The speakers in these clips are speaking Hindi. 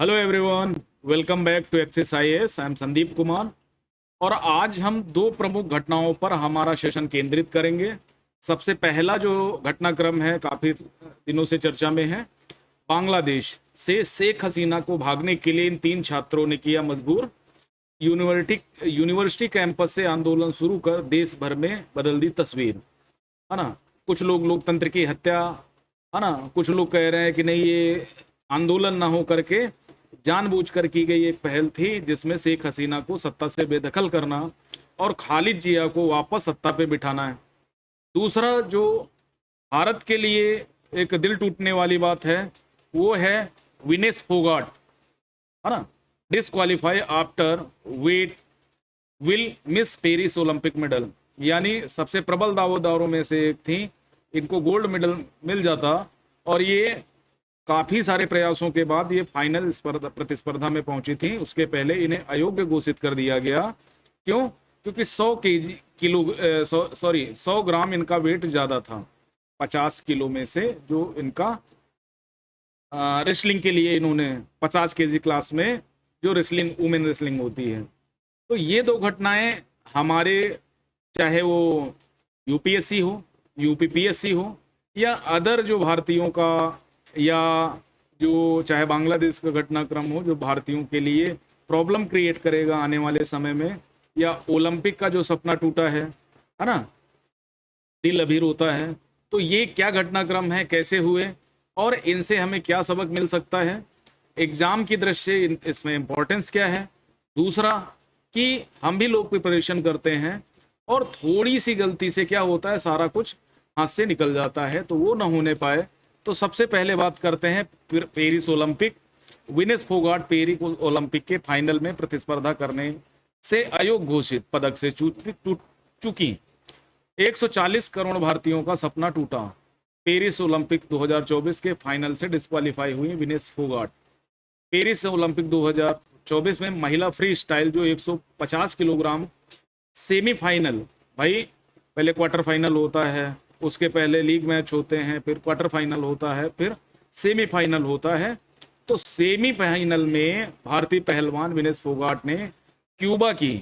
Hello everyone, welcome back to access IAS. I am Sandeep Kumar और आज हम दो प्रमुख घटनाओं पर हमारा सेशन केंद्रित करेंगे। सबसे पहला जो घटनाक्रम है काफ़ी दिनों से चर्चा में है। बांग्लादेश से शेख हसीना को भागने के लिए इन तीन छात्रों ने किया मजबूर। यूनिवर्सिटी कैंपस से आंदोलन शुरू कर देश भर में बदल दी तस्वीर, है ना। कुछ लोग लोकतंत्र की हत्या, है ना, कुछ लोग कह रहे हैं कि नहीं, ये आंदोलन ना हो करके जानबूझकर की गई एक पहल थी जिसमें शेख हसीना को सत्ता से बेदखल करना और खालिद जिया को वापस सत्ता पे बिठाना है। दूसरा जो भारत के लिए एक दिल टूटने वाली बात है वो है विनेश फोगाट, है ना, disqualify after weight will miss Paris Olympic medal. यानी सबसे प्रबल दावेदारों में से एक थी, इनको गोल्ड मेडल मिल जाता और ये काफी सारे प्रयासों के बाद ये फाइनल प्रतिस्पर्धा में पहुंची थी। उसके पहले इन्हें अयोग्य घोषित कर दिया गया। क्यों? क्योंकि 100 ग्राम इनका वेट ज्यादा था 50 किलो में से। जो इनका रेसलिंग के लिए इन्होंने 50 केजी क्लास में जो रेसलिंग वुमेन रेसलिंग होती है। तो ये दो घटनाएं हमारे, चाहे वो यूपीएससी हो, यूपीपीएससी हो या अदर जो भारतीयों का, या जो चाहे बांग्लादेश का घटनाक्रम हो, जो भारतीयों के लिए प्रॉब्लम क्रिएट करेगा आने वाले समय में, या ओलंपिक का जो सपना टूटा है ना, दिल अभी रोता है। तो ये क्या घटनाक्रम है, कैसे हुए और इनसे हमें क्या सबक मिल सकता है, एग्जाम की दृष्टि से इसमें इम्पोर्टेंस क्या है। दूसरा कि हम भी लोग प्रिपरेशन करते हैं और थोड़ी सी गलती से क्या होता है, सारा कुछ हाथ से निकल जाता है, तो वो ना होने पाए। तो सबसे पहले बात करते हैं Paris Olympic. Vinesh Phogat Paris Olympic के फाइनल में प्रतिस्पर्धा करने से अयोग्य घोषित, पदक से चूकी। 140 करोड़ भारतीयों का सपना टूटा। पेरिस ओलंपिक 2024 के फाइनल से डिस्क्वालीफाई हुई विनेश फोगाट। पेरिस ओलंपिक 2024 में महिला फ्री स्टाइल जो 150 किलोग्राम सेमीफाइनल, भाई पहले क्वार्टर फाइनल होता है, उसके पहले लीग मैच होते हैं, फिर क्वार्टर फाइनल होता है, फिर सेमीफाइनल होता है। तो सेमीफाइनल में भारतीय पहलवान विनेश फोगाट ने क्यूबा की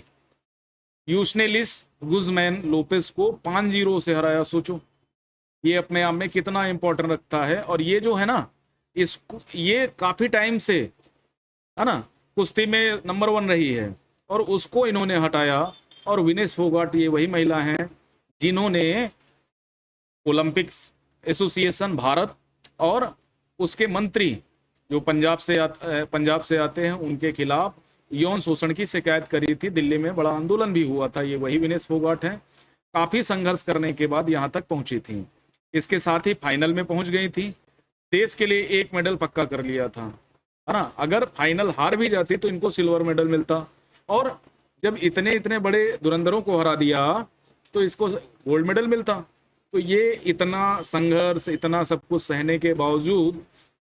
यूशनेलिस गुजमैन लोपेस को 5-0 से हराया। सोचो ये अपने आप में कितना इंपॉर्टेंट रखता है। और ये जो है ना, इसको ये काफी टाइम से, है ना, कुश्ती में नंबर 1 रही है और उसको इन्होंने हटाया। और विनेश फोगाट ये वही महिला हैं जिन्होंने ओलंपिक्स एसोसिएशन भारत और उसके मंत्री जो पंजाब से आते हैं उनके खिलाफ यौन शोषण की शिकायत करी थी। दिल्ली में बड़ा आंदोलन भी हुआ था। ये वही विनेश फोगाट हैं। काफी संघर्ष करने के बाद यहाँ तक पहुंची थी। इसके साथ ही फाइनल में पहुंच गई थी। देश के लिए एक मेडल पक्का कर लिया था, है ना। अगर फाइनल हार भी जाती तो इनको सिल्वर मेडल मिलता। और जब इतने इतने बड़े धुरंधरों को हरा दिया तो इसको गोल्ड मेडल मिलता। तो ये इतना संघर्ष, इतना सब कुछ सहने के बावजूद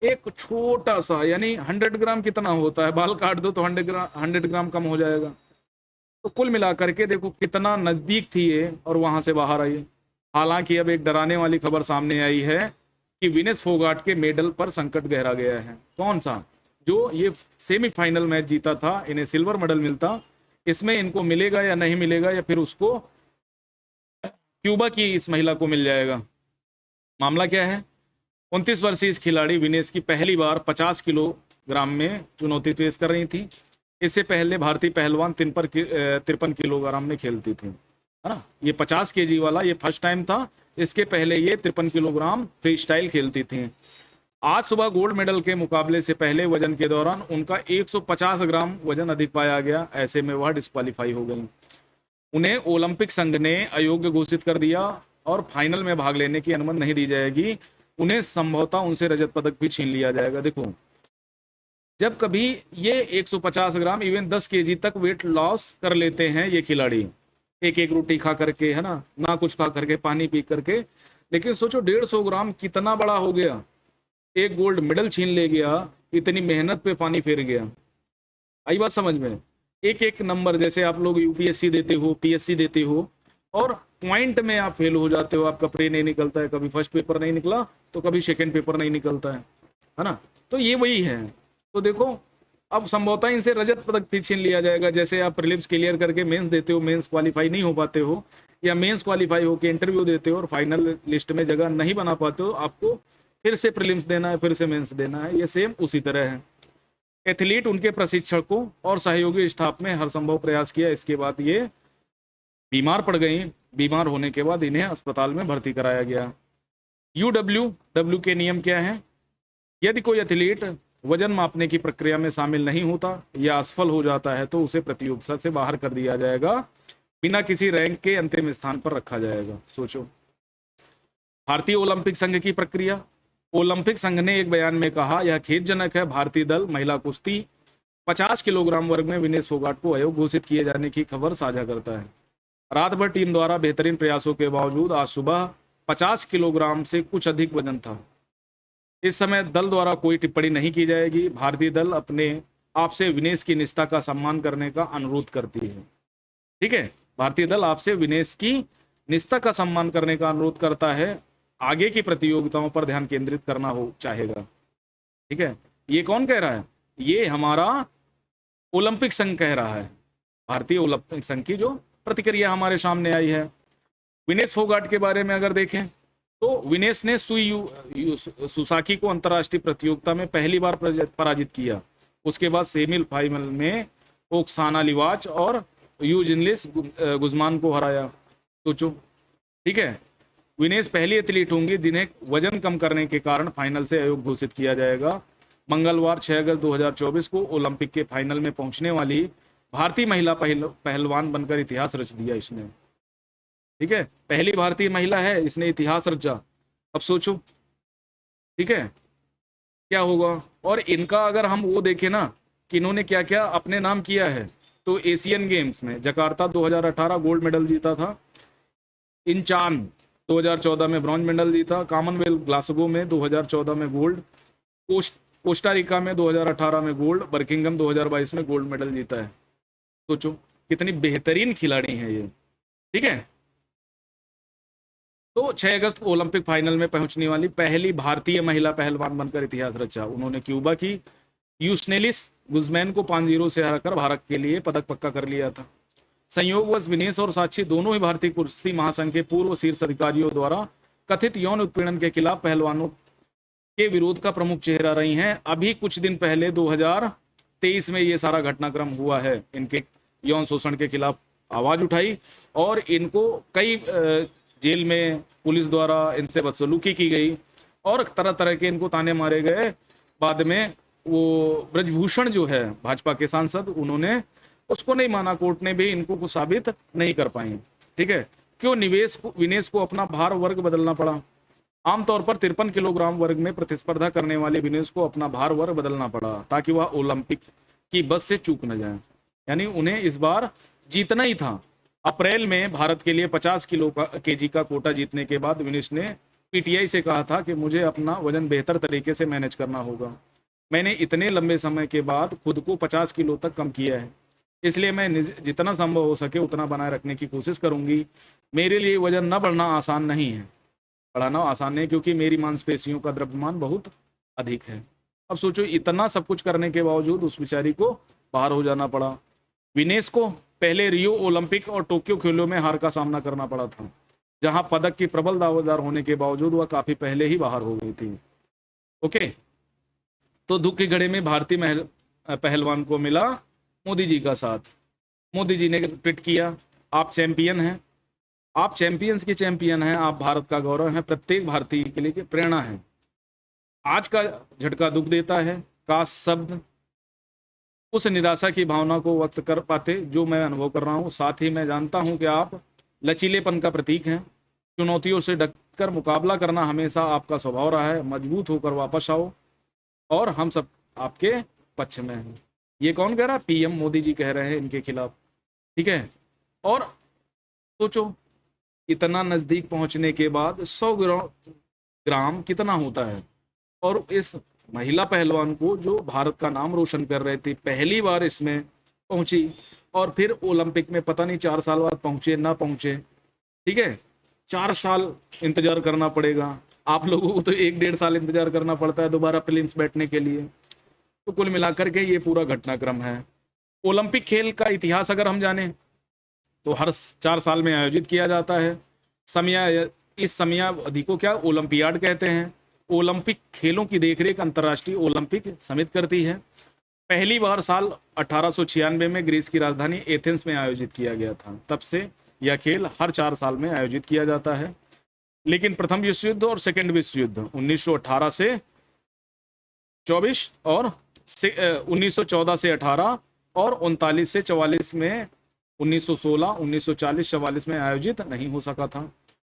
एक छोटा सा, यानी 100 ग्राम कितना होता है, बाल काट दो तो 100 ग्राम कम हो जाएगा। तो कुल मिलाकर के देखो कितना नजदीक थी ये और वहां से बाहर आई। हालांकि अब एक डराने वाली खबर सामने आई है कि विनेश फोगाट के मेडल पर संकट गहरा गया है। कौन सा? जो ये सेमीफाइनल मैच जीता था, इन्हें सिल्वर मेडल मिलता, इसमें इनको मिलेगा या नहीं मिलेगा, या फिर उसको क्यूबा की इस महिला को मिल जाएगा। मामला क्या है? 29 वर्षीय इस खिलाड़ी विनेश की पहली बार 50 किलोग्राम में चुनौती पेश कर रही थी। इससे पहले भारतीय पहलवान 53 किलोग्राम में खेलती थी, है ना। ये 50 केजी वाला ये फर्स्ट टाइम था। इसके पहले ये 53 किलोग्राम फ्री स्टाइल खेलती थी। आज सुबह गोल्ड मेडल के मुकाबले से पहले वजन के दौरान उनका 150 ग्राम वजन अधिक पाया गया। ऐसे में वह डिस्क्वालीफाई हो गई। उन्हें ओलंपिक संघ ने अयोग्य घोषित कर दिया और फाइनल में भाग लेने की अनुमति नहीं दी जाएगी। उन्हें संभवतः उनसे रजत पदक भी छीन लिया जाएगा। देखो, जब कभी ये 150 ग्राम इवन 10 केजी तक वेट लॉस कर लेते हैं ये खिलाड़ी, एक एक रोटी खा करके, है ना कुछ खा करके, पानी पी करके। लेकिन सोचो 150 ग्राम कितना बड़ा हो गया। एक गोल्ड मेडल छीन ले गया, इतनी मेहनत पे पानी फेर गया। आई बात समझ में? एक एक नंबर, जैसे आप लोग यूपीएससी देते हो, पीएससी देते हो और पॉइंट में आप फेल हो जाते हो, आपका प्रे नहीं निकलता है, कभी फर्स्ट पेपर नहीं निकला तो कभी सेकंड पेपर नहीं निकलता है ना। तो ये वही है। तो देखो अब संभवतः इनसे रजत पदक फिर छीन लिया जाएगा। जैसे आप प्रीलिम्स क्लियर करके मेंस देते हो, मेंस क्वालिफाई नहीं हो पाते हो, या मेंस क्वालिफाई होकर इंटरव्यू देते हो और फाइनल लिस्ट में जगह नहीं बना पाते हो, आपको फिर से प्रीलिम्स देना है, फिर से मेंस देना है। ये सेम उसी तरह है। एथलीट उनके प्रशिक्षकों और सहयोगी स्टाफ में हर संभव प्रयास किया, इसके बाद ये बीमार पड़ गई। बीमार होने के बाद इन्हें अस्पताल में भर्ती कराया गया। UW के नियम क्या है? यदि कोई एथलीट वजन मापने की प्रक्रिया में शामिल नहीं होता या असफल हो जाता है तो उसे प्रतियोगिता से बाहर कर दिया जाएगा, बिना किसी रैंक के अंतिम स्थान पर रखा जाएगा। सोचो। भारतीय ओलंपिक संघ की प्रक्रिया। ओलंपिक संघ ने एक बयान में कहा, यह खेदजनक है, भारतीय दल महिला कुश्ती 50 किलोग्राम वर्ग में विनेश फोगाट को अयोग्य घोषित किए जाने की खबर साझा करता है। रात भर टीम द्वारा बेहतरीन प्रयासों के बावजूद आज सुबह 50 किलोग्राम से कुछ अधिक वजन था। इस समय दल द्वारा कोई टिप्पणी नहीं की जाएगी। भारतीय दल अपने आपसे विनेश की निष्ठा का सम्मान करने का अनुरोध करती है। ठीक है, भारतीय दल आपसे विनेश की निष्ठा का सम्मान करने का अनुरोध करता है। आगे की प्रतियोगिताओं पर ध्यान केंद्रित करना हो चाहेगा। ठीक है, ये कौन कह रहा है? ये हमारा ओलंपिक संघ कह रहा है। भारतीय ओलंपिक संघ की जो प्रतिक्रिया हमारे सामने आई है। विनेश फोगाट के बारे में अगर देखें तो विनेश ने सुसाकी को अंतर्राष्ट्रीय प्रतियोगिता में पहली बार पराजित किया। उसके बाद सेमीफाइनल में ओक्साना लिवाच और यूजिनलिस गुजमान को हराया। सोचो। ठीक है, विनेश पहली एथलीट होंगी जिन्हें वजन कम करने के कारण फाइनल से अयोग्य घोषित किया जाएगा। मंगलवार 6 अगस्त 2024 को ओलंपिक के फाइनल में पहुंचने वाली भारतीय महिला पहलवान बनकर इतिहास रच दिया इसने। ठीक है, पहली भारतीय महिला है, इसने इतिहास रचा। अब सोचो। ठीक है, क्या होगा। और इनका अगर हम वो देखें ना कि इन्होंने क्या क्या अपने नाम किया है, तो एशियन गेम्स में जकार्ता 2018 गोल्ड मेडल जीता था, इंचान 2014 में ब्रॉन्ज मेडल जीता, कॉमनवेल्थ ग्लासगो में 2014 में गोल्ड, कोस्टारिका में 2018 में गोल्ड, बर्किंगम 2022 में गोल्ड मेडल जीता है। सोचो कितनी बेहतरीन खिलाड़ी हैं ये। ठीक है, तो 6 अगस्त को ओलंपिक फाइनल में पहुंचने वाली पहली भारतीय महिला पहलवान बनकर इतिहास रचा। उन्होंने क्यूबा की यूस्नेलिस गुजमैन को 5-0 से हराकर भारत के लिए पदक पक्का कर लिया था। संयोगवश विनेश और साक्षी दोनों ही भारतीय कुश्ती महासंघ के पूर्व शीर्ष अधिकारियों द्वारा कथित यौन उत्पीड़न के खिलाफ पहलवानों के विरोध का प्रमुख चेहरा रही हैं। अभी कुछ दिन पहले 2023 में ये सारा घटनाक्रम हुआ है। इनके यौन शोषण के खिलाफ आवाज उठाई और इनको कई जेल में पुलिस द्वारा इनसे बदसलूकी की गई और तरह तरह के इनको ताने मारे गए। बाद में वो ब्रजभूषण जो है भाजपा के सांसद, उन्होंने उसको नहीं माना, कोर्ट ने भी इनको कुछ साबित नहीं कर पाई। ठीक है, क्यों विनेश को अपना भार वर्ग बदलना पड़ा? आमतौर पर 53 किलोग्राम वर्ग में प्रतिस्पर्धा करने वाले विनेश को अपना भार वर्ग बदलना पड़ा ताकि वह ओलंपिक की बस से चूक न जाए। यानी उन्हें इस बार जीतना ही था। अप्रैल में भारत के लिए 50 केजी का कोटा जीतने के बाद विनेश ने पीटीआई से कहा था कि मुझे अपना वजन बेहतर तरीके से मैनेज करना होगा। मैंने इतने लंबे समय के बाद खुद को 50 किलो तक कम किया है, इसलिए मैं जितना संभव हो सके उतना बनाए रखने की कोशिश करूंगी। मेरे लिए वजन न बढ़ना आसान नहीं है, बढ़ाना आसान नहीं, क्योंकि मेरी मांसपेशियों का द्रव्यमान बहुत अधिक है। अब सोचो, इतना सब कुछ करने के बावजूद उस बेचारी को बाहर हो जाना पड़ा। विनेश को पहले रियो ओलंपिक और टोक्यो खेलों में हार का सामना करना पड़ा था, जहां पदक की प्रबल दावेदार होने के बावजूद वह काफी पहले ही बाहर हो गई थी। ओके, तो दुख की घड़ी में भारतीय पहलवान को मिला मोदी जी का साथ। मोदी जी ने ट्वीट किया, आप चैंपियन हैं, आप चैंपियंस के चैंपियन हैं, आप भारत का गौरव हैं, प्रत्येक भारतीय के लिए प्रेरणा है। आज का झटका दुख देता है, काश शब्द उस निराशा की भावना को व्यक्त कर पाते जो मैं अनुभव कर रहा हूँ। साथ ही मैं जानता हूँ कि आप लचीलेपन का प्रतीक हैं। चुनौतियों से डटकर मुकाबला करना हमेशा आपका स्वभाव रहा है। मजबूत होकर वापस आओ और हम सब आपके पक्ष में हैं। ये कौन कह रहा है? पीएम मोदी जी कह रहे हैं इनके खिलाफ। ठीक है, और सोचो इतना नजदीक पहुंचने के बाद 100 ग्राम कितना होता है, और इस महिला पहलवान को जो भारत का नाम रोशन कर रहे थे पहली बार इसमें पहुंची, और फिर ओलंपिक में पता नहीं 4 साल बाद पहुंचे ना पहुंचे। ठीक है, 4 साल इंतजार करना पड़ेगा। आप लोगों को तो 1-1.5 साल इंतजार करना पड़ता है दोबारा प्रीलिम्स बैठने के लिए। तो कुल मिलाकर के ये पूरा घटनाक्रम है। ओलंपिक खेल का इतिहास अगर हम जाने तो हर 4 साल में आयोजित किया जाता है। समय इस समयावधि को क्या ओलंपियाड कहते हैं। ओलंपिक खेलों की देखरेख अंतर्राष्ट्रीय ओलंपिक समिति करती है। पहली बार साल 1896 में ग्रीस की राजधानी एथेंस में आयोजित किया गया था। तब से यह खेल हर 4 साल में आयोजित किया जाता है। लेकिन प्रथम विश्व युद्ध और सेकेंड विश्व युद्ध 1918 से 24 और 1914 से 18 और 39 से 44 में 1916, 1940, 44 में आयोजित नहीं हो सका था।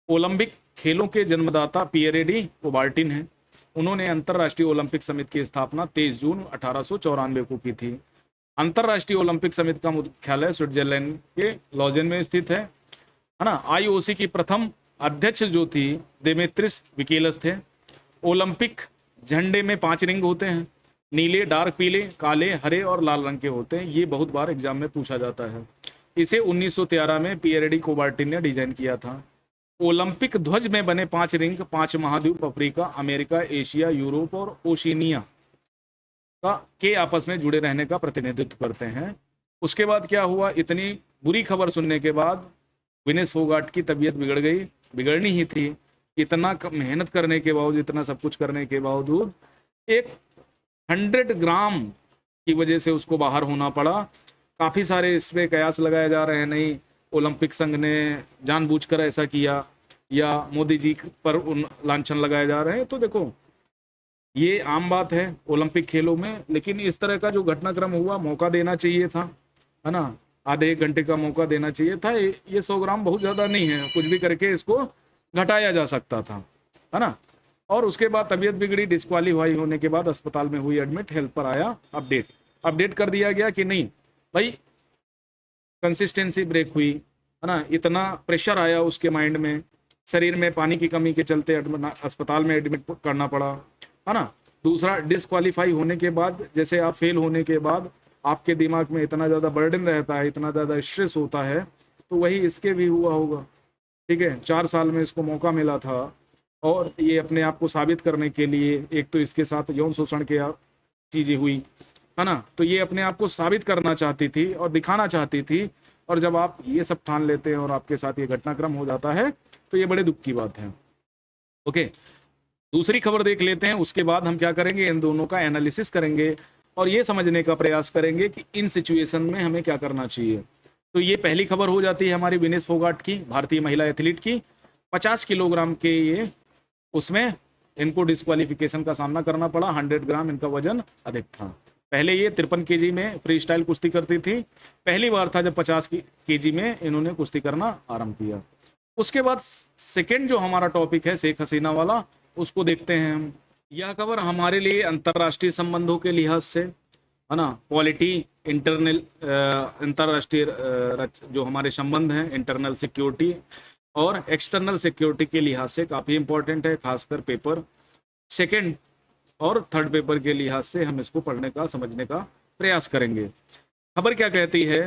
ओलंपिक खेलों के जन्मदाता पियरे डी कुबार्टिन हैं। उन्होंने अंतर्राष्ट्रीय ओलंपिक समिति की स्थापना 23 जून 1894 को की थी। अंतर्राष्ट्रीय ओलंपिक समिति का मुख्यालय स्विट्जरलैंड के लॉजेन में स्थित है ना। आईओसी की प्रथम अध्यक्ष जो थी देमेत्रिस विकेलस थे। ओलंपिक झंडे में 5 रिंग होते हैं, नीले, डार्क पीले, काले, हरे और लाल रंग के होते हैं। ये बहुत बार एग्जाम में पूछा जाता है। इसे 1913 में पियरे डी कुबार्टिन ने डिजाइन किया था। ओलंपिक ध्वज में बने 5 रिंग 5 महाद्वीप अफ्रीका, अमेरिका, एशिया, यूरोप और ओशिनिया के आपस में जुड़े रहने का प्रतिनिधित्व करते हैं। उसके बाद क्या हुआ, इतनी बुरी खबर सुनने के बाद विनेश फोगाट की तबीयत बिगड़ गई, बिगड़नी ही थी। इतना मेहनत करने के बावजूद, इतना सब कुछ करने के बावजूद एक 100 ग्राम की वजह से उसको बाहर होना पड़ा। काफ़ी सारे इसमें कयास लगाए जा रहे हैं, नहीं ओलंपिक संघ ने जानबूझकर ऐसा किया या मोदी जी पर लांछन लगाए जा रहे हैं। तो देखो ये आम बात है ओलंपिक खेलों में, लेकिन इस तरह का जो घटनाक्रम हुआ, मौका देना चाहिए था, है ना। आधे 1 घंटे का मौका देना चाहिए था। ये 100 ग्राम बहुत ज़्यादा नहीं है, कुछ भी करके इसको घटाया जा सकता था, है ना। और उसके बाद तबीयत बिगड़ी, डिस्क्वालीफाई होने के बाद अस्पताल में हुई एडमिट। हेल्थ पर आया अपडेट कर दिया गया कि नहीं भाई, कंसिस्टेंसी ब्रेक हुई, है ना। इतना प्रेशर आया उसके माइंड में, शरीर में पानी की कमी के चलते अस्पताल में एडमिट करना पड़ा, है ना। दूसरा, डिस्क्वालीफाई होने के बाद, जैसे आप फेल होने के बाद आपके दिमाग में इतना ज़्यादा बर्डन रहता है, इतना ज़्यादा स्ट्रेस होता है, तो वही इसके भी हुआ होगा। ठीक है, 4 साल में इसको मौका मिला था और ये अपने आप को साबित करने के लिए, एक तो इसके साथ यौन शोषण के चीज़ें हुई, है ना, तो ये अपने आप को साबित करना चाहती थी और दिखाना चाहती थी। और जब आप ये सब ठान लेते हैं और आपके साथ ये घटनाक्रम हो जाता है तो ये बड़े दुख की बात है। ओके, दूसरी खबर देख लेते हैं। उसके बाद हम क्या करेंगे, इन दोनों का एनालिसिस करेंगे और ये समझने का प्रयास करेंगे कि इन सिचुएशन में हमें क्या करना चाहिए। तो ये पहली खबर हो जाती है हमारी विनेश फोगाट की, भारतीय महिला एथलीट की। 50 किलोग्राम के ये उसमें इनको डिस्क्वालिफिकेशन का सामना करना पड़ा। 100 ग्राम इनका वजन अधिक था। पहले ये 53 केजी में फ्री स्टाइल कुश्ती करती थी। पहली बार था जब 50 केजी में इन्होंने कुश्ती करना आरंभ किया। उसके बाद सेकेंड जो हमारा टॉपिक है शेख हसीना वाला, उसको देखते हैं हम। यह खबर हमारे लिए अंतर्राष्ट्रीय संबंधों के लिहाज से, है ना, पॉलिटी, इंटरनल अंतर्राष्ट्रीय जो हमारे संबंध हैं, इंटरनल सिक्योरिटी और एक्सटर्नल सिक्योरिटी के लिहाज से काफ़ी इंपॉर्टेंट है। खासकर पेपर 2nd और 3rd पेपर के लिहाज से हम इसको पढ़ने का, समझने का प्रयास करेंगे। खबर क्या कहती है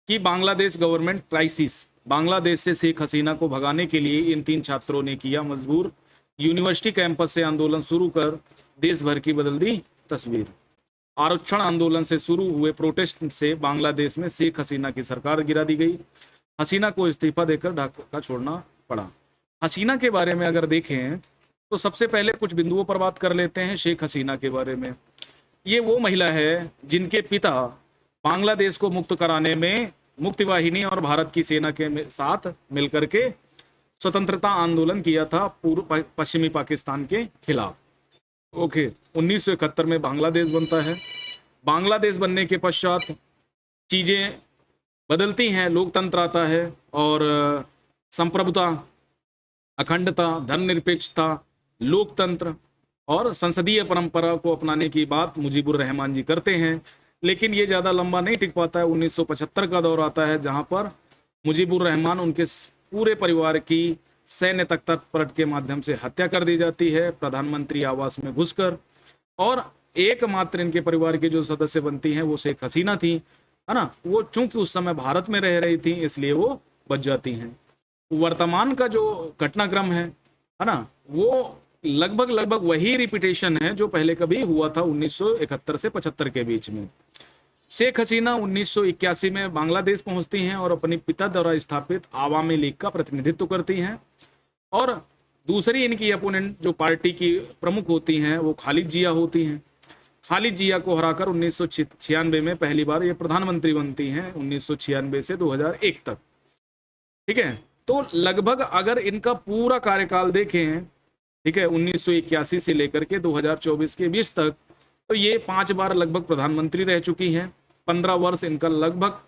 कि बांग्लादेश गवर्नमेंट क्राइसिस, बांग्लादेश से शेख हसीना को भगाने के लिए इन 3 छात्रों ने किया मजबूर। यूनिवर्सिटी कैंपस से आंदोलन शुरू कर देश भर की बदल दी तस्वीर। आरक्षण आंदोलन से शुरू हुए प्रोटेस्ट से बांग्लादेश में शेख हसीना की सरकार गिरा दी गई। हसीना को इस्तीफा देकर ढाका छोड़ना पड़ा। हसीना के बारे में अगर देखें तो सबसे पहले कुछ बिंदुओं पर बात कर लेते हैं शेख हसीना के बारे में। ये वो महिला है जिनके पिता बांग्लादेश को मुक्त कराने में मुक्ति वाहिनी और भारत की सेना के साथ मिलकर के स्वतंत्रता आंदोलन किया था पूर्व पश्चिमी पाकिस्तान के खिलाफ। ओके, 1971 में बांग्लादेश बनता है। बांग्लादेश बनने के पश्चात चीज़ें बदलती हैं, लोकतंत्र आता है और संप्रभुता, अखंडता, धर्मनिरपेक्षता, लोकतंत्र और संसदीय परंपरा को अपनाने की बात मुजीबुर रहमान जी करते हैं। लेकिन ये ज़्यादा लंबा नहीं टिक पाता है। 1975 का दौर आता है जहाँ पर मुजीबुर रहमान, उनके पूरे परिवार की सैन्य तख्तापलट के माध्यम से हत्या कर दी जाती है, प्रधानमंत्री आवास में घुसकर। और एकमात्र इनके परिवार की जो सदस्य बनती हैं वो शेख हसीना थी, है ना। वो चूंकि उस समय भारत में रह रही थी इसलिए वो बच जाती हैं। वर्तमान का जो घटनाक्रम है ना, वो लगभग लगभग वही रिपीटेशन है जो पहले कभी हुआ था 1971 से 75 के बीच में। शेख हसीना 1981 में बांग्लादेश पहुंचती हैं और अपने पिता द्वारा स्थापित आवामी लीग का प्रतिनिधित्व करती हैं। और दूसरी इनकी अपोनेंट जो पार्टी की प्रमुख होती हैं वो खालिद जिया होती हैं। खालिद जिया को हराकर 1996 में पहली बार ये प्रधानमंत्री बनती हैं, 1996 से 2001 तक। ठीक है, तो लगभग अगर इनका पूरा कार्यकाल देखें, ठीक है, 1981 से लेकर के 2024 के 20 तक, तो ये 5 बार लगभग प्रधानमंत्री रह चुकी हैं। 15 वर्ष इनका लगभग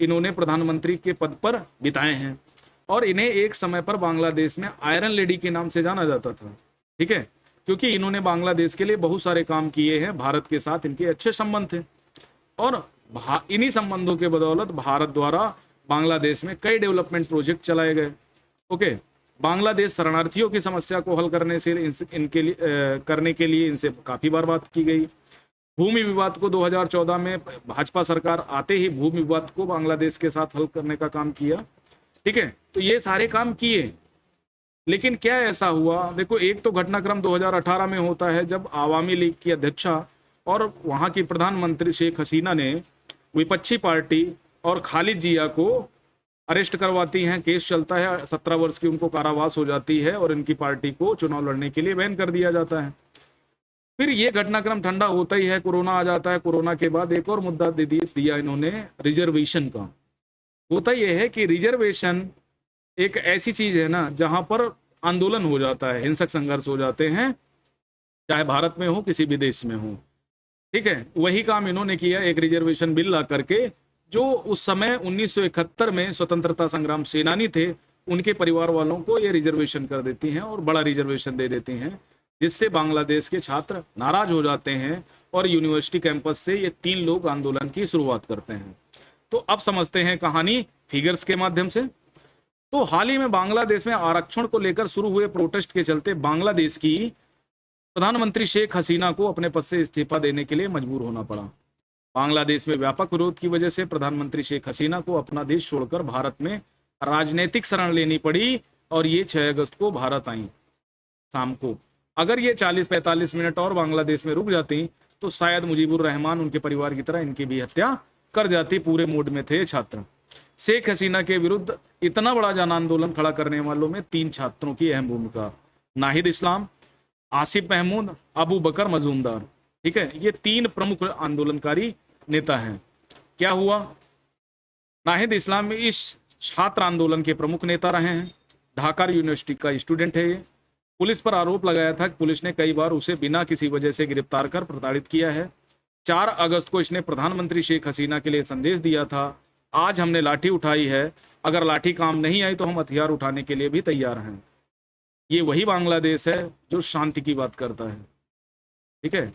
इन्होंने प्रधानमंत्री के पद पर बिताए हैं। और इन्हें एक समय पर बांग्लादेश में आयरन लेडी के नाम से जाना जाता था। ठीक है, क्योंकि इन्होंने बांग्लादेश के लिए बहुत सारे काम किए हैं, भारत के साथ इनके अच्छे संबंध थे और इन्हीं संबंधों के बदौलत भारत द्वारा बांग्लादेश में कई डेवलपमेंट प्रोजेक्ट चलाए गए। ओके, बांग्लादेश शरणार्थियों की समस्या को हल करने से करने के लिए इनसे काफी बार बात की गई। भूमि विवाद को 2014 में भाजपा सरकार आते ही भूमि विवाद को बांग्लादेश के साथ हल करने का काम किया। ठीक है, तो ये सारे काम किए, लेकिन क्या ऐसा हुआ? देखो, एक तो घटनाक्रम 2018 में होता है जब आवामी लीग की अध्यक्षा और वहां की प्रधानमंत्री शेख हसीना ने विपक्षी पार्टी और खालिद जिया को अरेस्ट करवाती हैं, केस चलता है, 17 वर्ष की उनको कारावास हो जाती है और इनकी पार्टी को चुनाव लड़ने के लिए बैन कर दिया जाता है। फिर ये घटनाक्रम ठंडा होता ही है, कोरोना आ जाता है। कोरोना के बाद एक और मुद्दा दिया इन्होंने रिजर्वेशन का। होता यह है कि रिजर्वेशन एक ऐसी चीज है ना जहां पर आंदोलन हो जाता है, हिंसक संघर्ष हो जाते हैं, चाहे भारत में हो किसी भी देश में हो। ठीक है, वही काम इन्होंने किया, एक रिजर्वेशन बिल ला करके, जो उस समय 1971 में स्वतंत्रता संग्राम सेनानी थे उनके परिवार वालों को ये रिजर्वेशन कर देती हैं और बड़ा रिजर्वेशन दे देती हैं, जिससे बांग्लादेश के छात्र नाराज हो जाते हैं और यूनिवर्सिटी कैंपस से ये 3 लोग आंदोलन की शुरुआत करते हैं। तो अब समझते हैं कहानी फिगर्स के माध्यम से। तो हाल ही में बांग्लादेश में आरक्षण को लेकर शुरू हुए प्रोटेस्ट के चलते बांग्लादेश की प्रधानमंत्री शेख हसीना को अपने पद से इस्तीफा देने के लिए मजबूर होना पड़ा। बांग्लादेश में व्यापक विरोध की वजह से प्रधानमंत्री शेख हसीना को अपना देश छोड़कर भारत में राजनीतिक शरण लेनी पड़ी और ये 6 अगस्त को भारत आई शाम को। अगर ये 40-45 मिनट और बांग्लादेश में रुक जाती तो शायद मुजीबुर रहमान उनके परिवार की तरह इनकी भी हत्या कर जाती। पूरे मूड में थे छात्र। शेख हसीना के विरुद्ध इतना बड़ा जन आंदोलन खड़ा करने वालों में 3 छात्रों की अहम भूमिका, नाहिद इस्लाम, आसिफ महमूद, अबू बकर मजूमदार। ठीक है, ये 3 प्रमुख आंदोलनकारी नेता हैं। क्या हुआ? नाहिद इस्लाम इस छात्र आंदोलन के प्रमुख नेता रहे हैं। ढाका यूनिवर्सिटी का स्टूडेंट है ये। पुलिस पर आरोप लगाया था कि पुलिस ने कई बार उसे बिना किसी वजह से गिरफ्तार कर प्रताड़ित किया है। 4 अगस्त को इसने प्रधानमंत्री शेख हसीना के लिए संदेश दिया था, आज हमने लाठी उठाई है, अगर लाठी काम नहीं आई तो हम हथियार उठाने के लिए भी तैयार हैं। ये वही बांग्लादेश है जो शांति की बात करता है। ठीक है,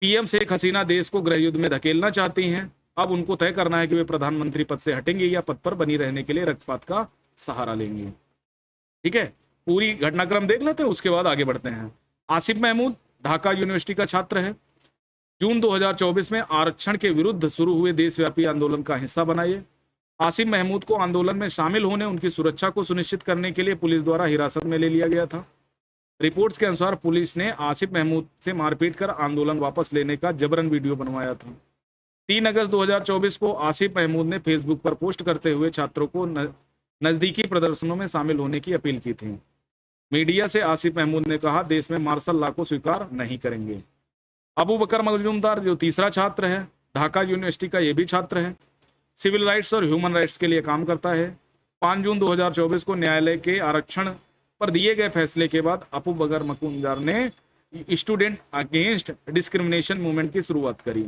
पीएम शेख हसीना देश को गृह युद्ध में धकेलना चाहती हैं। अब उनको तय करना है कि वे प्रधानमंत्री पद से हटेंगे या पद पर बनी रहने के लिए रक्तपात का सहारा लेंगे। ठीक है, पूरी घटनाक्रम देख लेते हैं, उसके बाद आगे बढ़ते हैं। आसिफ महमूद ढाका यूनिवर्सिटी का छात्र है। जून 2024 में आरक्षण के विरुद्ध शुरू हुए देशव्यापी आंदोलन का हिस्सा बनाए। आसिफ महमूद को आंदोलन में शामिल होने, उनकी सुरक्षा को सुनिश्चित करने के लिए पुलिस द्वारा हिरासत में ले लिया गया था। रिपोर्ट्स के अनुसार पुलिस ने आसिफ महमूद से मारपीट कर आंदोलन वापस लेने का जबरन वीडियो बनवाया था। 3 अगस्त 2024 को आसिफ महमूद ने फेसबुक पर पोस्ट करते हुए छात्रों को नजदीकी प्रदर्शनों में शामिल होने की अपील की थी। मीडिया से आसिफ महमूद ने कहा, देश में मार्शल लॉ को स्वीकार नहीं करेंगे। अबू बकर मजूमदार जो तीसरा छात्र है, ढाका यूनिवर्सिटी का ये भी छात्र है, सिविल राइट्स और ह्यूमन राइट्स के लिए काम करता है। 5 जून 2024 को न्यायालय के आरक्षण पर दिए गए फैसले के बाद अबू बकर मजूमदार ने स्टूडेंट अगेंस्ट डिस्क्रिमिनेशन मूवमेंट की शुरुआत करी।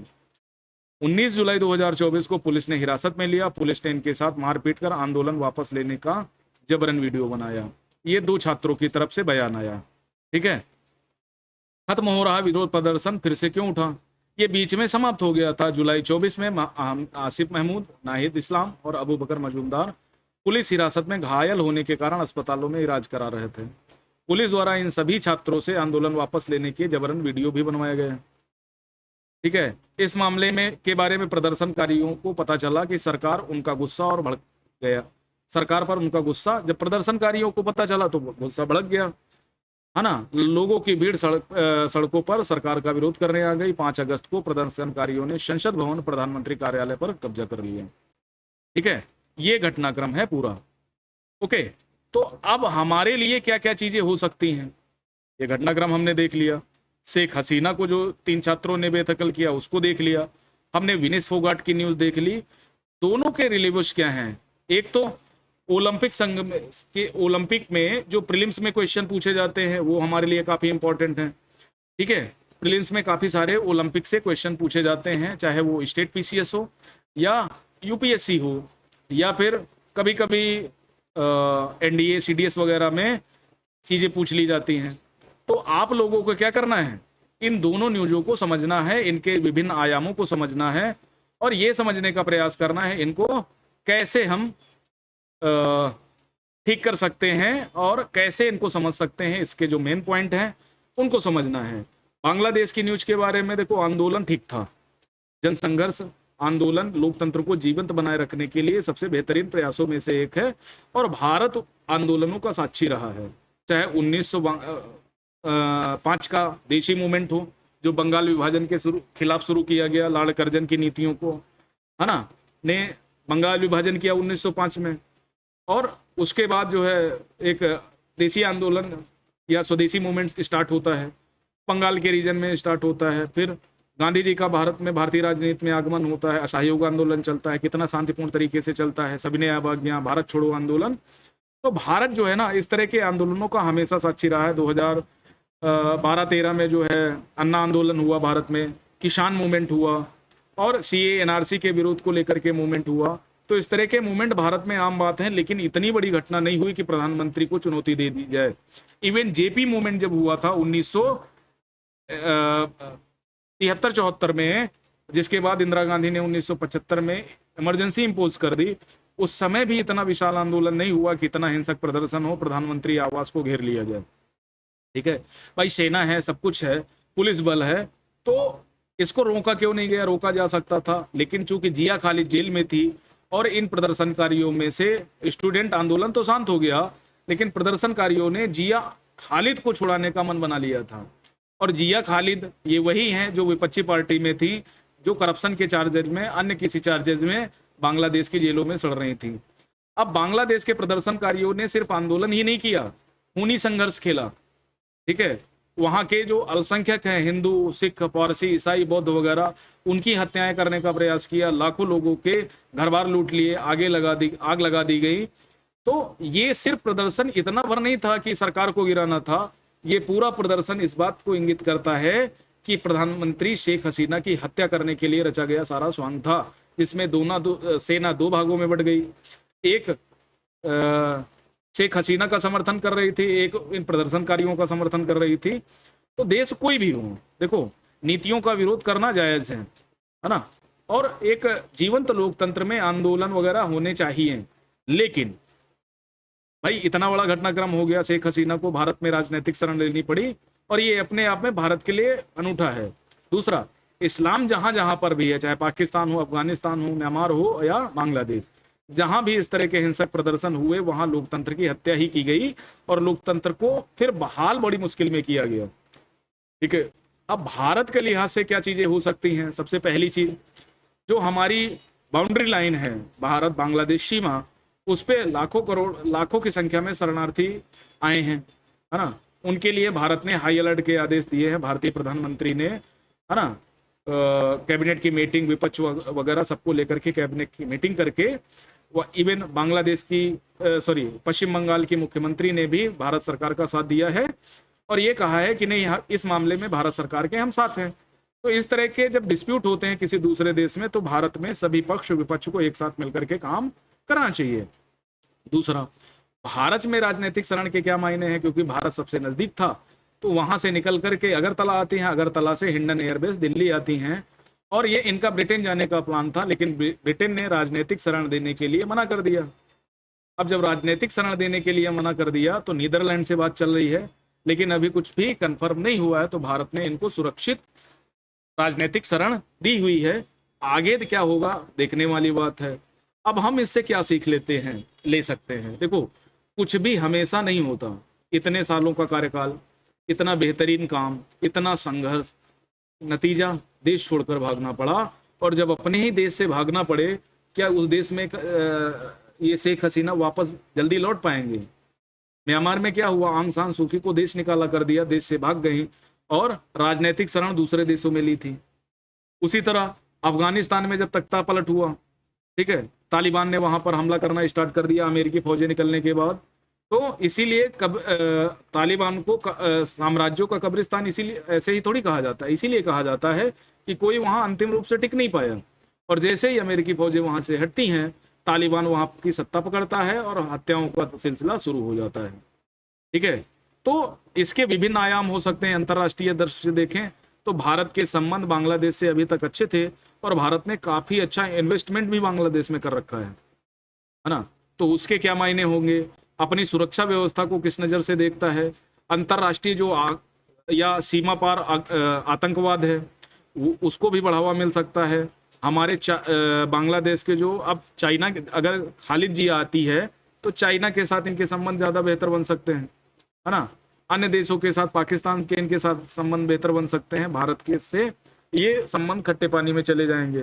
19 जुलाई 2024 को पुलिस ने हिरासत में लिया। पुलिस ने इनके साथ मारपीट कर आंदोलन वापस लेने का जबरन वीडियो बनाया। ये 2 छात्रों की तरफ से बयान आया। ठीक है, खत्म हो रहा विरोध प्रदर्शन फिर से क्यों उठा? ये बीच में समाप्त हो गया था। जुलाई 24 में आसिफ महमूद, नाहिद इस्लाम और अबू बकर मजूमदार पुलिस हिरासत में घायल होने के कारण अस्पतालों में इलाज करा रहे थे। पुलिस द्वारा इन सभी छात्रों से आंदोलन वापस लेने के जबरन वीडियो भी बनवाया गया। ठीक है, इस मामले में के बारे में प्रदर्शनकारियों को पता चला कि सरकार उनका गुस्सा और भड़क गया। सरकार पर उनका गुस्सा, जब प्रदर्शनकारियों को पता चला तो गुस्सा भड़क गया। है ना। लोगों की भीड़ सड़कों पर सरकार का विरोध करने आ गई। 5 अगस्त को प्रदर्शनकारियों ने संसद भवन, प्रधानमंत्री कार्यालय पर कब्जा कर लिया। ठीक है, ये घटनाक्रम है पूरा। ओके, तो अब हमारे लिए क्या क्या चीजें हो सकती हैं, ये घटनाक्रम हमने देख लिया। शेख हसीना को जो 3 छात्रों ने बेदखल किया उसको देख लिया। हमने विनेश फोगाट की न्यूज देख ली। दोनों के रिलेवेंस क्या हैं? एक तो ओलंपिक संघ के ओलंपिक में जो प्रीलिम्स में क्वेश्चन पूछे जाते हैं वो हमारे लिए काफी इंपॉर्टेंट हैं। ठीक है, प्रीलिम्स में काफी सारे ओलंपिक से क्वेश्चन पूछे जाते हैं, चाहे वो स्टेट पीसीएस हो या यूपीएससी हो या फिर कभी कभी एनडीए सीडीएस वगैरह में चीजें पूछ ली जाती हैं। तो आप लोगों को क्या करना है, इन दोनों न्यूज़ों को समझना है, इनके विभिन्न आयामों को समझना है और ये समझने का प्रयास करना है इनको कैसे हम ठीक कर सकते हैं और कैसे इनको समझ सकते हैं। इसके जो मेन पॉइंट हैं उनको समझना है। बांग्लादेश की न्यूज के बारे में देखो, आंदोलन ठीक था, जन संघर्ष आंदोलन लोकतंत्र को जीवंत बनाए रखने के लिए सबसे बेहतरीन प्रयासों में से एक है और भारत आंदोलनों का साक्षी रहा है। चाहे 1905 का देशी मूवमेंट हो जो बंगाल विभाजन के खिलाफ शुरू किया गया, लाड़ कर्जन की नीतियों को, है ना, ने बंगाल विभाजन किया 1905 में। और उसके बाद जो है एक देशी आंदोलन या स्वदेशी मूवमेंट स्टार्ट होता है, बंगाल के रीजन में स्टार्ट होता है। फिर गांधी जी का भारत में भारतीय राजनीति में आगमन होता है, असहयोग आंदोलन चलता है, कितना शांतिपूर्ण तरीके से चलता है, सविनय अवज्ञा, भारत छोड़ो आंदोलन। तो भारत जो है ना इस तरह के आंदोलनों का हमेशा साक्षी रहा है। 2012-13 में जो है अन्ना आंदोलन हुआ भारत में, किसान मूवमेंट हुआ और सीए एनआरसी के विरोध को लेकर के मूवमेंट हुआ। तो इस तरह के मूवमेंट भारत में आम बात है, लेकिन इतनी बड़ी घटना नहीं हुई कि प्रधानमंत्री को चुनौती दे दी जाए। इवन जेपी मूवमेंट जब हुआ था 1973-74 में, जिसके बाद इंदिरा गांधी ने 1975 में इमरजेंसी इंपोज कर दी, उस समय भी इतना विशाल आंदोलन नहीं हुआ कि इतना हिंसक प्रदर्शन हो, प्रधानमंत्री आवास को घेर लिया जाए। ठीक है भाई, सेना है, सब कुछ है, पुलिस बल है, तो इसको रोका क्यों नहीं गया? रोका जा सकता था, लेकिन चूंकि जिया खालिद जेल में थी और इन प्रदर्शनकारियों में से स्टूडेंट आंदोलन तो शांत हो गया, लेकिन प्रदर्शनकारियों ने जिया खालिद को छुड़ाने का मन बना लिया था। और जिया खालिद ये वही हैं जो विपक्षी पार्टी में थी, जो करप्शन के चार्जेज में, अन्य किसी चार्जेज में बांग्लादेश की जेलों में सड़ रही थी। अब बांग्लादेश के प्रदर्शनकारियों ने सिर्फ आंदोलन ही नहीं किया, खूनी संघर्ष खेला। ठीक है, वहां के जो अल्पसंख्यक हैं, हिंदू, सिख, पारसी, ईसाई, बौद्ध वगैरह, उनकी हत्याएं करने का प्रयास किया। लाखों लोगों के घर बार लूट लिए, आग लगा दी गई। तो ये सिर्फ प्रदर्शन इतना भर नहीं था कि सरकार को गिराना था, ये पूरा प्रदर्शन इस बात को इंगित करता है कि प्रधानमंत्री शेख हसीना की हत्या करने के लिए रचा गया सारा स्वांग था। इसमें सेना 2 भागों में बढ़ गई, एक शेख हसीना का समर्थन कर रही थी, एक इन प्रदर्शनकारियों का समर्थन कर रही थी। तो देश कोई भी हो, देखो, नीतियों का विरोध करना जायज है ना, और एक जीवंत लोकतंत्र में आंदोलन वगैरह होने चाहिए। लेकिन भाई इतना बड़ा घटनाक्रम हो गया, शेख हसीना को भारत में राजनीतिक शरण लेनी पड़ी और ये अपने आप में भारत के लिए अनूठा है। दूसरा, इस्लाम जहां जहां पर भी है, चाहे पाकिस्तान हो, अफगानिस्तान हो, म्यांमार हो या बांग्लादेश, जहां भी इस तरह के हिंसक प्रदर्शन हुए वहां लोकतंत्र की हत्या ही की गई और लोकतंत्र को फिर बहाल बड़ी मुश्किल में किया गया। ठीक है, अब भारत के लिहाज से क्या चीजें हो सकती हैं? सबसे पहली चीज, जो हमारी बाउंड्री लाइन है भारत बांग्लादेश सीमा, उस पे लाखों की संख्या में शरणार्थी आए हैं, है ना। उनके लिए भारत ने हाई अलर्ट के आदेश दिए हैं। भारतीय प्रधानमंत्री ने, है ना, कैबिनेट की मीटिंग, विपक्ष वगैरह सबको लेकर के कैबिनेट की मीटिंग करके, इवन बांग्लादेश की पश्चिम बंगाल की मुख्यमंत्री ने भी भारत सरकार का साथ दिया है और ये कहा है कि नहीं, इस मामले में भारत सरकार के हम साथ हैं। तो इस तरह के जब डिस्प्यूट होते हैं किसी दूसरे देश में, तो भारत में सभी पक्ष विपक्ष को एक साथ मिलकर के काम करना चाहिए। दूसरा, भारत में राजनीतिक शरण के क्या मायने हैं? क्योंकि भारत सबसे नजदीक था, तो वहां से निकल करके अगरतला आती हैं, अगरतला से हिंडन एयरबेस दिल्ली आती हैं, और ये इनका ब्रिटेन जाने का प्लान था, लेकिन ब्रिटेन ने राजनीतिक शरण देने के लिए मना कर दिया। अब जब राजनीतिक शरण देने के लिए मना कर दिया तो नीदरलैंड से बात चल रही है, लेकिन अभी कुछ भी कंफर्म नहीं हुआ है, तो भारत ने इनको सुरक्षित राजनीतिक शरण दी हुई है। आगे क्या होगा देखने वाली बात है। अब हम इससे क्या सीख ले सकते हैं? देखो, कुछ भी हमेशा नहीं होता, इतने सालों का कार्यकाल, इतना बेहतरीन काम, इतना संघर्ष, नतीजा देश छोड़कर भागना पड़ा। और जब अपने ही देश से भागना पड़े, क्या उस देश में ये शेख हसीना वापस जल्दी लौट पाएंगे? म्यांमार में क्या हुआ, आंग सान सूकी को देश निकाला कर दिया, देश से भाग गई और राजनीतिक शरण दूसरे देशों में ली थी। उसी तरह अफगानिस्तान में जब तख्ता पलट हुआ, ठीक है, तालिबान ने वहां पर हमला करना स्टार्ट कर दिया अमेरिकी फौजें निकलने के बाद। तो इसीलिए तालिबान को साम्राज्यों का कब्रिस्तान इसीलिए ऐसे ही थोड़ी कहा जाता है, इसीलिए कहा जाता है कि कोई वहां अंतिम रूप से टिक नहीं पाया। और जैसे ही अमेरिकी फौजें वहां से हटती हैं, तालिबान वहां की सत्ता पकड़ता है और हत्याओं का सिलसिला शुरू हो जाता है। ठीक है, तो इसके विभिन्न आयाम हो सकते हैं। अंतर्राष्ट्रीय दृष्टि से देखें तो भारत के संबंध बांग्लादेश से अभी तक अच्छे थे और भारत ने काफी अच्छा इन्वेस्टमेंट भी बांग्लादेश में कर रखा है ना। तो उसके क्या मायने होंगे, अपनी सुरक्षा व्यवस्था को किस नज़र से देखता है, अंतर्राष्ट्रीय जो या सीमा पार आतंकवाद है उसको भी बढ़ावा मिल सकता है। हमारे बांग्लादेश के जो अब चाइना, अगर खालिद जी आती है तो चाइना के साथ इनके संबंध ज़्यादा बेहतर बन सकते हैं, है ना। अन्य देशों के साथ, पाकिस्तान के इनके साथ संबंध बेहतर बन सकते हैं, भारत के से ये संबंध खट्टे पानी में चले जाएंगे।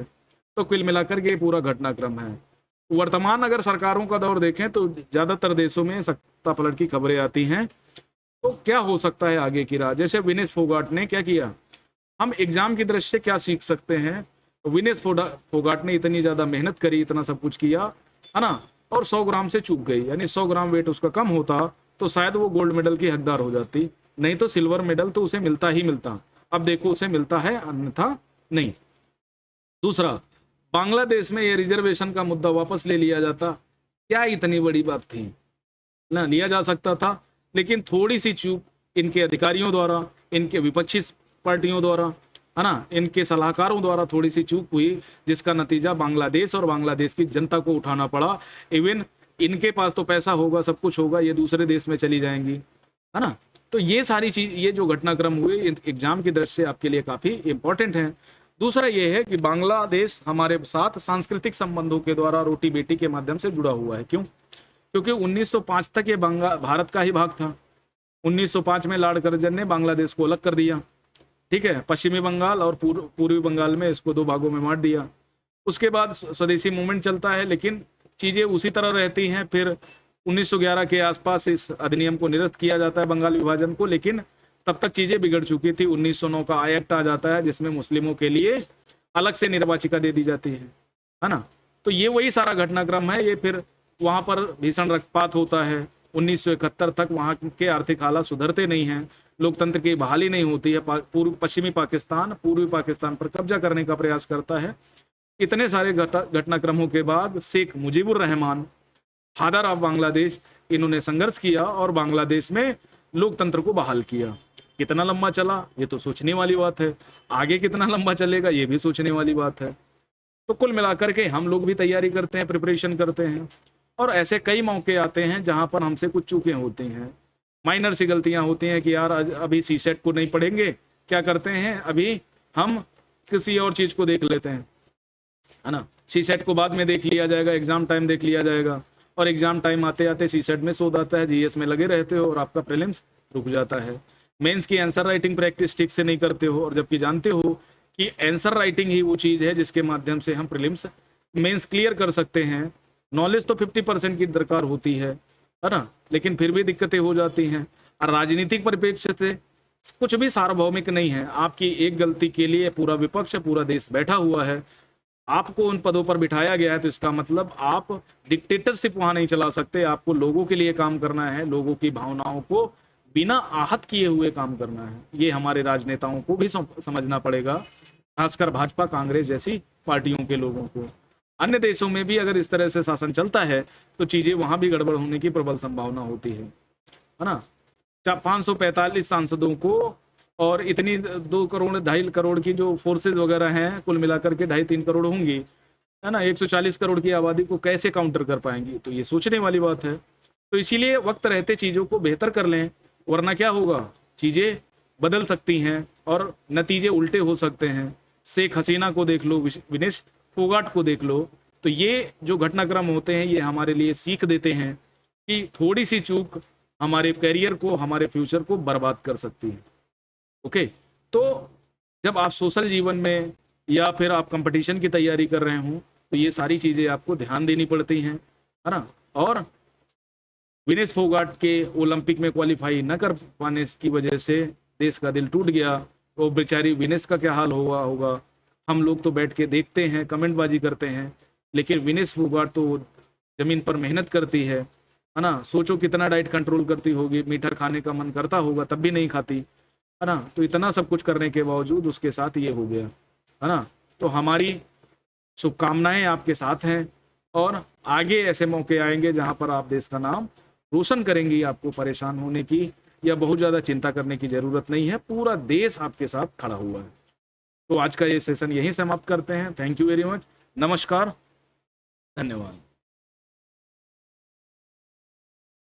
तो कुल मिलाकर के ये पूरा घटनाक्रम है। वर्तमान अगर सरकारों का दौर देखें तो ज़्यादातर देशों में सत्ता पलट की खबरें आती हैं। तो क्या हो सकता है आगे की राह, जैसे विनेश फोगाट ने क्या किया, हम एग्जाम की दृष्टि से क्या सीख सकते हैं। विनेश फोगाट ने इतनी ज़्यादा मेहनत करी, इतना सब कुछ किया, है ना, और 100 ग्राम से चूक गई, यानी 100 ग्राम वेट उसका कम होता तो शायद वो गोल्ड मेडल की हकदार हो जाती, नहीं तो सिल्वर मेडल तो उसे मिलता ही मिलता। अब देखो उसे मिलता है, अन्यथा नहीं। दूसरा, बांग्लादेश में ये रिजर्वेशन का मुद्दा वापस ले लिया जाता, क्या इतनी बड़ी बात थी ना, लिया जा सकता था, लेकिन थोड़ी सी चूक इनके अधिकारियों द्वारा, इनके विपक्षी पार्टियों द्वारा, है ना, इनके सलाहकारों द्वारा थोड़ी सी चूक हुई, जिसका नतीजा बांग्लादेश और बांग्लादेश की जनता को उठाना पड़ा। इवन इनके पास तो पैसा होगा, सब कुछ होगा, ये दूसरे देश में चली जाएंगी, है ना। तो ये सारी चीज, ये जो घटनाक्रम हुए एग्जाम की दृष्टि से आपके लिए काफी इंपॉर्टेंट है। दूसरा ये है कि बांग्लादेश हमारे साथ सांस्कृतिक संबंधों के द्वारा रोटी बेटी के माध्यम से जुड़ा हुआ है। क्यों? क्योंकि 1905 तक ये भारत का ही भाग था। 1905 में लॉर्ड कर्जन ने बांग्लादेश को अलग कर दिया, ठीक है, पश्चिमी बंगाल और पूर्वी बंगाल में इसको 2 भागों में बांट दिया। उसके बाद स्वदेशी मूवमेंट चलता है, लेकिन चीज़ें उसी तरह रहती हैं। फिर 1911 के आसपास इस अधिनियम को निरस्त किया जाता है, बंगाल विभाजन को, लेकिन तब तक चीज़ें बिगड़ चुकी थी। 1909 का आई एक्ट आ जाता है, जिसमें मुस्लिमों के लिए अलग से निर्वाचिका दे दी जाती है ना। तो ये वही सारा घटनाक्रम है। ये फिर वहाँ पर भीषण रक्तपात होता है। 1971 तक वहाँ के आर्थिक हालात सुधरते नहीं हैं, लोकतंत्र की बहाली नहीं होती है। पश्चिमी पाकिस्तान पूर्वी पाकिस्तान पर कब्जा करने का प्रयास करता है। इतने सारे घटनाक्रमों के बाद शेख मुजीबुर रहमान, फादर ऑफ बांग्लादेश, इन्होंने संघर्ष किया और बांग्लादेश में लोकतंत्र को बहाल किया। कितना लंबा चला ये तो सोचने वाली बात है, आगे कितना लंबा चलेगा ये भी सोचने वाली बात है। तो कुल मिलाकर के हम लोग भी तैयारी करते हैं, प्रिपरेशन करते हैं, और ऐसे कई मौके आते हैं जहां पर हमसे कुछ चूकें होती हैं, माइनर सी गलतियां होती हैं कि यार अभी सीसेट को नहीं पढ़ेंगे, क्या करते हैं अभी हम किसी और चीज़ को देख लेते हैं, है ना। सीसेट को बाद में देख लिया जाएगा, एग्जाम टाइम देख लिया जाएगा, और एग्जाम टाइम आते आते सीसेट में सो जाता है, जीएस में लगे रहते हो और आपका प्रीलिम्स रुक जाता है। मेंस की आंसर राइटिंग प्रैक्टिस ठीक से नहीं करते हो, और जबकि जानते हो कि आंसर राइटिंग ही वो चीज़ है जिसके माध्यम से हम प्रीलिम्स मेंस क्लियर कर सकते हैं। नॉलेज तो 50% की दरकार होती है ना, लेकिन फिर भी दिक्कतें हो जाती हैं। और राजनीतिक परिप्रेक्ष्य से कुछ भी सार्वभौमिक नहीं है। आपकी एक गलती के लिए पूरा विपक्ष, पूरा देश बैठा हुआ है। आपको उन पदों पर बिठाया गया है, तो इसका मतलब आप डिक्टेटरशिप वहां नहीं चला सकते। आपको लोगों के लिए काम करना है, लोगों की भावनाओं को बिना आहत किए हुए काम करना है। ये हमारे राजनेताओं को भी समझना पड़ेगा, खासकर भाजपा कांग्रेस जैसी पार्टियों के लोगों को। अन्य देशों में भी अगर इस तरह से शासन चलता है तो चीजें वहां भी गड़बड़ होने की प्रबल संभावना होती है ना। 545 सांसदों को और इतनी 2 करोड़ 2.5 करोड़ की जो फोर्सेज वगैरह हैं, कुल मिलाकर के 2.5-3 करोड़ होंगी, है ना, 140 करोड़ की आबादी को कैसे काउंटर कर पाएंगी, तो ये सोचने वाली बात है। तो इसीलिए वक्त रहते चीज़ों को बेहतर कर लें, वरना क्या होगा, चीज़ें बदल सकती हैं और नतीजे उल्टे हो सकते हैं। शेख हसीना को देख लो, विनेश फोगाट को देख लो, तो ये जो घटनाक्रम होते हैं ये हमारे लिए सीख देते हैं कि थोड़ी सी चूक हमारे करियर को, हमारे फ्यूचर को बर्बाद कर सकती है। ओके, तो जब आप सोशल जीवन में या फिर आप कंपटीशन की तैयारी कर रहे हो तो ये सारी चीज़ें आपको ध्यान देनी पड़ती हैं, है ना। और विनेश फोगाट के ओलंपिक में क्वालिफाई न कर पाने की वजह से देश का दिल टूट गया। वो बेचारी विनेश का क्या हाल हुआ होगा, हम लोग तो बैठ के देखते हैं, कमेंटबाजी करते हैं, लेकिन विनेश फोगाट तो जमीन पर मेहनत करती है ना। सोचो कितना डाइट कंट्रोल करती होगी, मीठा खाने का मन करता होगा तब भी नहीं खाती, है ना। तो इतना सब कुछ करने के बावजूद उसके साथ ये हो गया, है ना। तो हमारी शुभकामनाएं आपके साथ हैं और आगे ऐसे मौके आएंगे जहां पर आप देश का नाम रोशन करेंगी। आपको परेशान होने की या बहुत ज़्यादा चिंता करने की ज़रूरत नहीं है, पूरा देश आपके साथ खड़ा हुआ है। तो आज का ये सेशन यहीं समाप्त करते हैं। थैंक यू वेरी मच, नमस्कार, धन्यवाद।